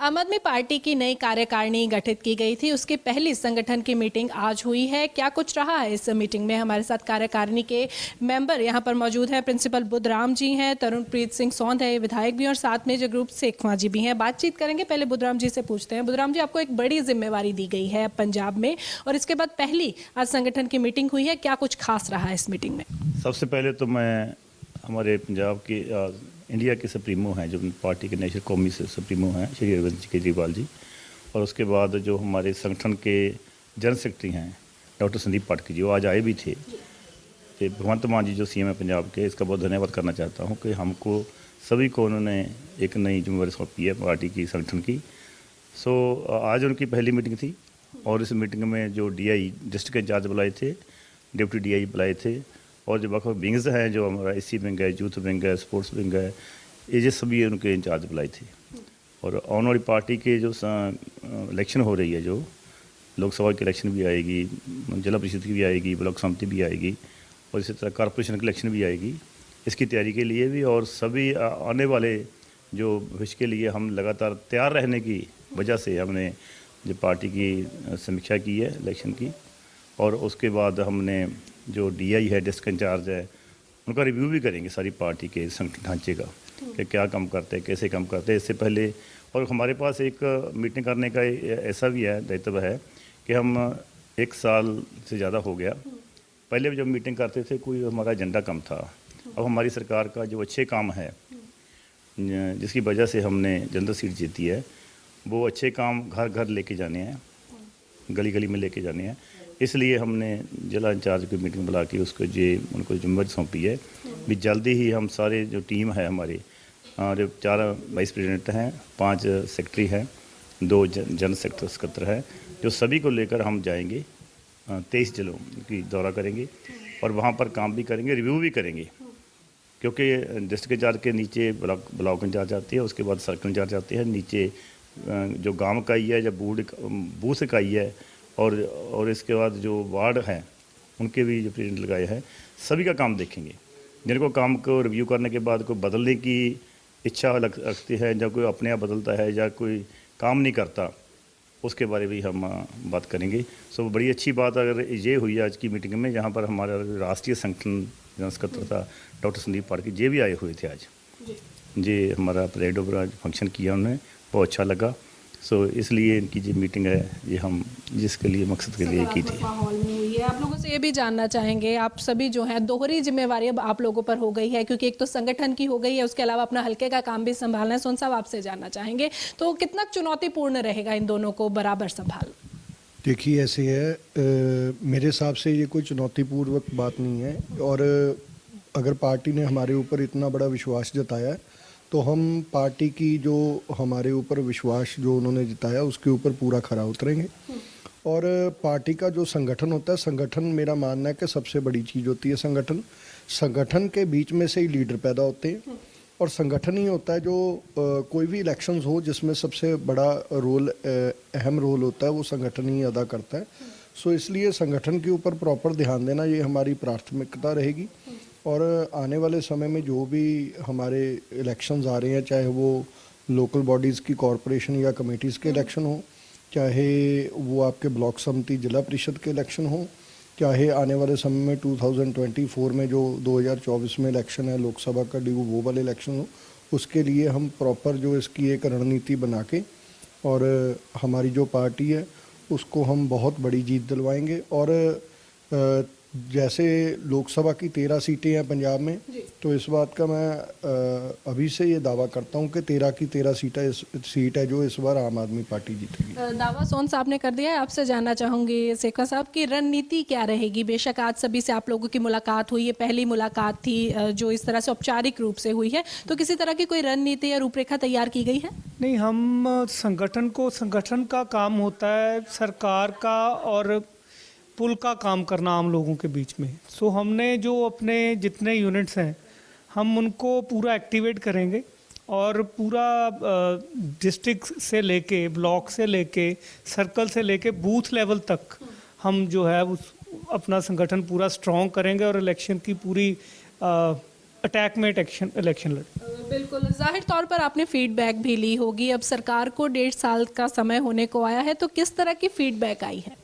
आम आदमी पार्टी की नई कार्यकारिणी गठित की गई थी, उसकी पहली संगठन की मीटिंग आज हुई है। क्या कुछ रहा है इस मीटिंग में? हमारे साथ कार्यकारिणी के मेंबर यहाँ पर मौजूद हैं। प्रिंसिपल बुद्धराम जी हैं, तरुणप्रीत सिंह सौंध है, विधायक भी, और साथ में जो ग्रुप शेखवां जी भी हैं। बातचीत करेंगे। पहले बुद्धराम जी से पूछते हैं। बुद्धराम जी, आपको एक बड़ी जिम्मेवारी दी गई है पंजाब में, और इसके बाद पहली आज संगठन की मीटिंग हुई है। क्या कुछ खास रहा है इस मीटिंग में? सबसे पहले तो मैं हमारे पंजाब के इंडिया के सुप्रीमो हैं, जो पार्टी के नेशनल कौमी से सुप्रीमो हैं, श्री अरविंद केजरीवाल जी, और उसके बाद जो हमारे संगठन के जनरल सेक्रेटरी हैं डॉक्टर संदीप पाठक जी, वो आज आए भी थे। तो भगवंत मान जी जो सीएम है पंजाब के, इसका बहुत धन्यवाद करना चाहता हूँ कि हमको सभी को उन्होंने एक नई जिम्मेवारी सौंपी है पार्टी की, संगठन की। आज उनकी पहली मीटिंग थी, और इस मीटिंग में जो डीआई डिस्ट्रिक्ट इंचार्ज बुलाए थे, डिप्टी डीआई बुलाए थे, और जो बख विंग्स हैं, जो हमारा एससी विंग है, यूथ विंग है, स्पोर्ट्स विंग है, ये सभी उनके इंचार्ज बुलाए थे। और आने वाली पार्टी के जो इलेक्शन हो रही है, जो लोकसभा की इलेक्शन भी आएगी, जिला परिषद की भी आएगी, ब्लॉक समिति भी आएगी, और इसी तरह कॉरपोरेशन की इलेक्शन भी आएगी। इसकी तैयारी के लिए भी, और सभी आने वाले जो भविष्य के लिए हम लगातार तैयार रहने की वजह से हमने जो पार्टी की समीक्षा की है इलेक्शन की, और उसके बाद हमने जो डीआई है, डिस्ट्रिक्ट इंचार्ज है, उनका रिव्यू भी करेंगे सारी पार्टी के संगठन ढांचे का, कि क्या काम करते हैं, कैसे काम करते हैं इससे पहले। और हमारे पास एक मीटिंग करने का ऐसा भी है, दायित्व है कि हम 1 साल से ज़्यादा हो गया, पहले जब मीटिंग करते थे कोई हमारा एजेंडा कम था। अब हमारी सरकार का जो अच्छे काम है, जिसकी वजह से हमने जनरल सीट जीती है, वो अच्छे काम घर घर लेके जाने हैं, गली गली में लेके जाने हैं। इसलिए हमने जिला इंचार्ज की मीटिंग बुला के उनको उनको जिम्मेदारी सौंपी है भी जल्दी ही हम सारे जो टीम है हमारी, जो 4 वाइस प्रेसिडेंट हैं, 5 सेक्रेटरी हैं, 2 जनरल सेक्रेटरी हैं, जो सभी को लेकर हम जाएंगे 23 जिलों की दौरा करेंगे, और वहाँ पर काम भी करेंगे, रिव्यू भी करेंगे। क्योंकि डिस्ट्रिक्ट इंचार्ज के नीचे ब्लॉक इंचार्ज आती है, उसके बाद सर्कल इंचार्ज आते हैं, नीचे जो गांव इकाई है या बूथ इकाई है, और इसके बाद जो वार्ड हैं उनके भी जो प्रेसिडेंट लगाए हैं, सभी का काम देखेंगे। जिनको काम को रिव्यू करने के बाद कोई बदलने की इच्छा रखती है, या कोई अपने आप बदलता है, या कोई काम नहीं करता, उसके बारे में भी हम बात करेंगे। बड़ी अच्छी बात अगर ये हुई आज की मीटिंग में, जहाँ पर हमारा राष्ट्रीय संगठन जनरल सेक्रेटरी था डॉक्टर संदीप पाठक जी भी आए हुए थे आज। जी हमारा परेड ओवर आज फंक्शन किया उन्होंने, बहुत अच्छा लगा। इसलिए इनकी जो मीटिंग है, ये हम जिसके लिए मकसद के लिए की थी। माहौल में हुई है। आप लोगों से ये भी जानना चाहेंगे, आप सभी जो हैं, दोहरी जिम्मेवारी अब आप लोगों पर हो गई है, क्योंकि एक तो संगठन की हो गई है, उसके अलावा अपना हल्के का काम भी संभालना है। सोन साहब, आपसे जानना चाहेंगे, तो कितना चुनौतीपूर्ण रहेगा इन दोनों को बराबर संभालना? देखिए, ऐसे है, मेरे हिसाब से ये कोई चुनौतीपूर्वक बात नहीं है, और अगर पार्टी ने हमारे ऊपर इतना बड़ा विश्वास जताया है, तो हम पार्टी की जो हमारे ऊपर विश्वास जो उन्होंने जताया उसके ऊपर पूरा खरा उतरेंगे। और पार्टी का जो संगठन होता है, संगठन मेरा मानना है कि सबसे बड़ी चीज़ होती है संगठन के बीच में से ही लीडर पैदा होते हैं, और संगठन ही होता है जो कोई भी इलेक्शंस हो जिसमें सबसे बड़ा रोल, अहम रोल होता है, वो संगठन ही अदा करता है। इसलिए संगठन के ऊपर प्रॉपर ध्यान देना ये हमारी प्राथमिकता रहेगी। और आने वाले समय में जो भी हमारे इलेक्शंस आ रहे हैं, चाहे वो लोकल बॉडीज़ की कॉरपोरेशन या कमेटीज़ के इलेक्शन हो, चाहे वो आपके ब्लॉक समिति जिला परिषद के इलेक्शन हो, चाहे आने वाले समय में 2024 में जो 2024 में इलेक्शन है लोकसभा का ड्यू, वो वाले इलेक्शन हो, उसके लिए हम प्रॉपर जो इसकी एक रणनीति बना के, और हमारी जो पार्टी है उसको हम बहुत बड़ी जीत दिलवाएंगे। और जैसे लोकसभा की 13 सीटें हैं पंजाब में, तो इस बात का मैं अभी से ये दावा करता हूँ कि 13 की 13 सीट है जो इस बार आम आदमी पार्टी जीतेगी। दावा सोन साहब ने कर दिया है। आपसे जानना चाहूँगी शेखवां साहब की रणनीति क्या रहेगी? बेशक आज सभी से आप लोगों की मुलाकात हुई है, पहली मुलाकात थी जो इस तरह से औपचारिक रूप से हुई है, तो किसी तरह की कोई रणनीति या रूपरेखा तैयार की गई है? नहीं, हम संगठन का काम होता है सरकार का और पुल का काम करना आम लोगों के बीच में। हमने जो अपने जितने यूनिट्स हैं, हम उनको पूरा एक्टिवेट करेंगे, और पूरा डिस्ट्रिक्ट से लेके, ब्लॉक से लेके, सर्कल से लेके बूथ लेवल तक हम जो है उस अपना संगठन पूरा स्ट्रॉन्ग करेंगे, और इलेक्शन की पूरी अटैक में इलेक्शन लड़ेंगे। बिल्कुल, जाहिर तौर पर आपने फीडबैक भी ली होगी। अब सरकार को 1.5 साल का समय होने को आया है, तो किस तरह की फीडबैक आई है?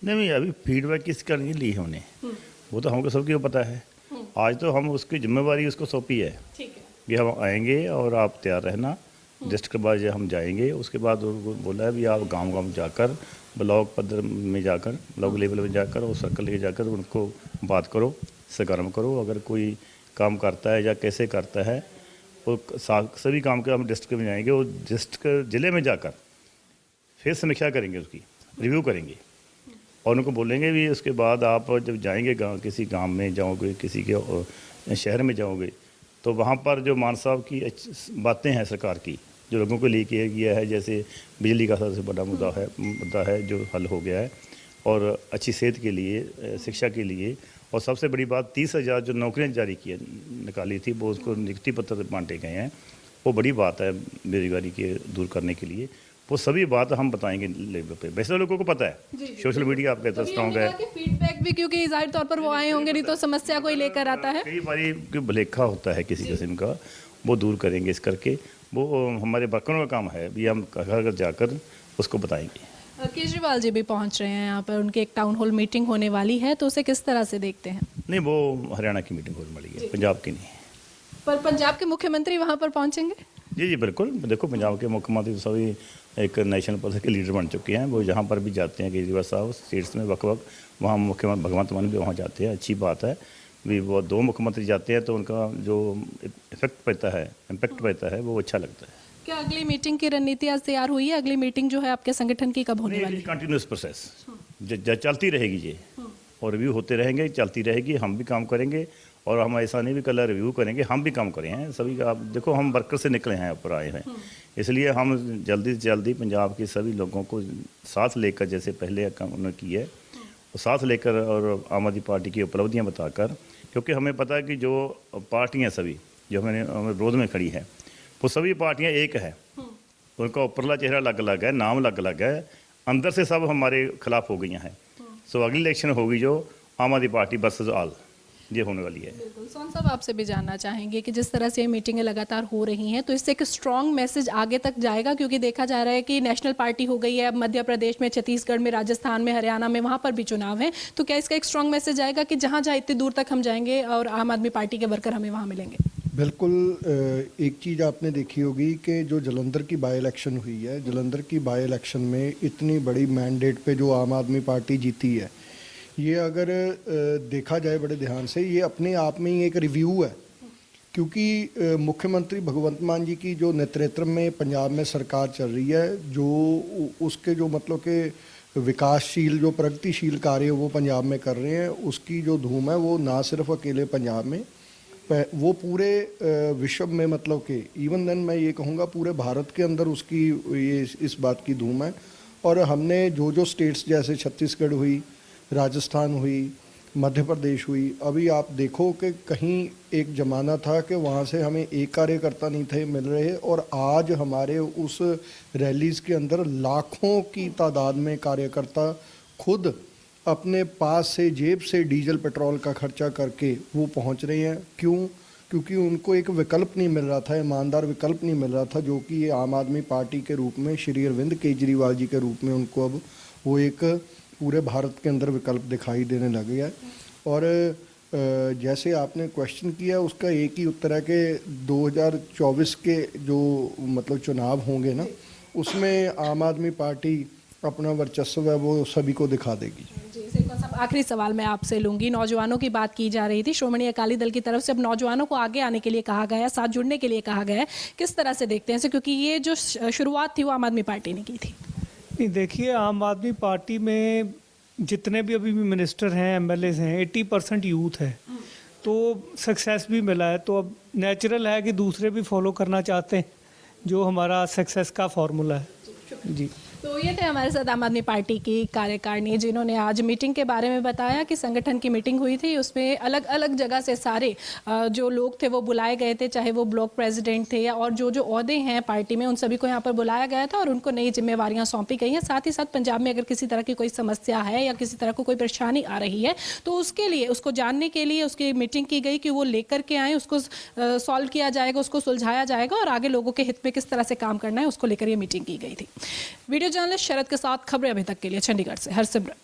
नहीं अभी फीडबैक किसका नहीं ली है हमने, वो तो हमको सबको पता है। आज तो हम उसकी जिम्मेवारी उसको सौंपी है ठीक है। कि हम आएंगे और आप तैयार रहना। डिस्ट्रिक्ट के बाद हम जाएंगे, उसके बाद उनको बोला है भी आप गांव-गांव जाकर, ब्लॉक पद्धर में जाकर, ब्लॉक लेवल में जाकर और सर्कल लेके जाकर उनको बात करो, सरगर्म करो। अगर कोई काम करता है या कैसे करता है, वो सभी काम के हम डिस्ट्रिक्ट में जाएंगे और डिस्ट्रिक्ट ज़िले में जाकर फिर समीक्षा करेंगे, उसकी रिव्यू करेंगे और उनको बोलेंगे भी। उसके बाद आप जब जाएंगे गाँव, किसी गाँव में जाओगे, किसी के शहर में जाओगे, तो वहाँ पर जो मान साहब की बातें हैं सरकार की, जो लोगों को लेके किया है, जैसे बिजली का सबसे बड़ा मुद्दा है जो हल हो गया है, और अच्छी सेहत के लिए, शिक्षा के लिए, और सबसे बड़ी बात 30,000 जो नौकरियां जारी की निकाली थी, वो उसको नियुक्ति पत्र बांटे गए हैं। वो बड़ी बात है बेरोजगारी के दूर करने के लिए। वो सभी बात हम बताएंगे लेवल पे। वैसे लोगों को पता है, सोशल मीडिया आपका इतना स्ट्रॉन्ग है। फीडबैक भी, क्योंकि जाहिर तौर पर वो आए होंगे, नहीं तो समस्या कोई लेकर आता है। कई बारी भुलेखा होता है किसी किस्म का, वो दूर करेंगे इस करके। वो हमारे वर्करों का काम है भी, हम घर घर जाकर उसको बताएंगे। केजरीवाल जी भी पहुंच रहे हैं यहाँ पर, उनकी एक टाउन हॉल मीटिंग होने वाली है, तो उसे किस तरह से देखते हैं? नहीं, वो हरियाणा की मीटिंग होने वाली है, पंजाब की नहीं। पर पंजाब के मुख्यमंत्री वहां पर पहुंचेंगे? जी बिल्कुल। देखो, पंजाब के मुख्यमंत्री सभी एक नेशनल पद के लीडर बन चुके हैं। वो जहाँ पर भी जाते हैं केजरीवाल साहब स्टेट्स में वक्त वहाँ मुख्यमंत्री भगवंत मान भी वहाँ जाते हैं। अच्छी बात है भी, वो 2 मुख्यमंत्री जाते हैं तो उनका जो इम्पैक्ट पड़ता है वो अच्छा लगता है। क्या अगली मीटिंग की रणनीति आज तैयार हुई है? अगली मीटिंग जो है आपके संगठन की कब होने वाली है? कंटिन्यूस प्रोसेस चलती रहेगी ये, और रिव्यू होते रहेंगे, चलती रहेगी। हम भी काम करेंगे, और हम ऐसा नहीं भी कल रिव्यू करेंगे, हम भी काम करें हैं सभी का। आप देखो, हम वर्कर से निकले हैं, ऊपर आए हैं, इसलिए हम जल्दी से जल्दी पंजाब के सभी लोगों को साथ लेकर, जैसे पहले उन्होंने की है, वो साथ लेकर और आम आदमी पार्टी की उपलब्धियां बताकर, क्योंकि हमें पता है कि जो पार्टियां सभी जो हमें विरोध में खड़ी है, वो सभी पार्टियां एक है। उनका ऊपरला चेहरा अलग अलग है, नाम अलग अलग है, अंदर से सब हमारे खिलाफ हो गई हैं। सो अगली इलेक्शन होगी जो आम आदमी पार्टी वर्सेस ऑल, ये होने वाली है। बिल्कुल। सोन साहब, आपसे भी जानना चाहेंगे कि जिस तरह से ये मीटिंगें लगातार हो रही हैं, तो इससे एक स्ट्रॉन्ग मैसेज आगे तक जाएगा, क्योंकि देखा जा रहा है कि नेशनल पार्टी हो गई है, अब मध्य प्रदेश में, छत्तीसगढ़ में, राजस्थान में, हरियाणा में, वहाँ पर भी चुनाव है, तो क्या इसका एक स्ट्रॉन्ग मैसेज आएगा कि जहाँ जहाँ इतनी दूर तक हम जाएंगे और आम आदमी पार्टी के वर्कर हमें वहाँ मिलेंगे? बिल्कुल। एक चीज़ आपने देखी होगी कि जो जलंधर की बाई इलेक्शन हुई है, जलंधर की बाई इलेक्शन में इतनी बड़ी मैंडेट पे जो आम आदमी पार्टी जीती है, ये अगर देखा जाए बड़े ध्यान से, ये अपने आप में ही एक रिव्यू है। क्योंकि मुख्यमंत्री भगवंत मान जी की जो नेतृत्व में पंजाब में सरकार चल रही है, जो उसके जो मतलब के विकासशील जो प्रगतिशील कार्य वो पंजाब में कर रहे हैं, उसकी जो धूम है वो ना सिर्फ अकेले पंजाब में, वो पूरे विश्व में, मतलब कि इवन देन मैं ये कहूँगा पूरे भारत के अंदर उसकी ये इस बात की धूम है। और हमने जो स्टेट्स जैसे छत्तीसगढ़ हुई, राजस्थान हुई, मध्य प्रदेश हुई, अभी आप देखो कि कहीं एक ज़माना था कि वहाँ से हमें एक कार्यकर्ता नहीं थे मिल रहे, और आज हमारे उस रैलीज़ के अंदर लाखों की तादाद में कार्यकर्ता खुद अपने पास से जेब से डीजल पेट्रोल का खर्चा करके वो पहुंच रहे हैं। क्यों? क्योंकि उनको एक विकल्प नहीं मिल रहा था, ईमानदार विकल्प नहीं मिल रहा था, जो कि ये आम आदमी पार्टी के रूप में श्री अरविंद केजरीवाल जी के रूप में उनको अब वो एक पूरे भारत के अंदर विकल्प दिखाई देने लगे है। और जैसे आपने क्वेश्चन किया, उसका एक ही उत्तर है कि 2024 के जो मतलब चुनाव होंगे ना, उसमें आम आदमी पार्टी अपना वर्चस्व है वो सभी को दिखा देगी। आखिरी सवाल मैं आपसे लूंगी। नौजवानों की बात की जा रही थी, श्रोमणी अकाली दल की तरफ से अब नौजवानों को आगे आने के लिए कहा गया है, साथ जुड़ने के लिए कहा गया है, किस तरह से देखते हैं, क्योंकि ये जो शुरुआत थी वो आम आदमी पार्टी ने की थी? नहीं, देखिए, आम आदमी पार्टी में जितने भी अभी भी मिनिस्टर हैं, एमएलएज हैं, 80% यूथ है, तो सक्सेस भी मिला है। तो अब नेचुरल है कि दूसरे भी फॉलो करना चाहते हैं जो हमारा सक्सेस का फॉर्मूला है। जी, तो ये थे हमारे साथ आम आदमी पार्टी की कार्यकारिणी जिन्होंने आज मीटिंग के बारे में बताया कि संगठन की मीटिंग हुई थी, उसमें अलग अलग जगह से सारे जो लोग थे वो बुलाए गए थे, चाहे वो ब्लॉक प्रेसिडेंट थे और जो जो ओहदे हैं पार्टी में उन सभी को यहाँ पर बुलाया गया था और उनको नई जिम्मेवारियाँ सौंपी गई हैं। साथ ही साथ पंजाब में अगर किसी तरह की कोई समस्या है या किसी तरह को कोई परेशानी आ रही है तो उसके लिए, उसको जानने के लिए उसकी मीटिंग की गई कि वो लेकर के आए, उसको सॉल्व किया जाएगा, उसको सुलझाया जाएगा और आगे लोगों के हित में किस तरह से काम करना है उसको लेकर ये मीटिंग की गई थी। वीडियो जर्नलिस्ट शरद के साथ खबरें अभी तक के लिए चंडीगढ़ से हरसिमरत।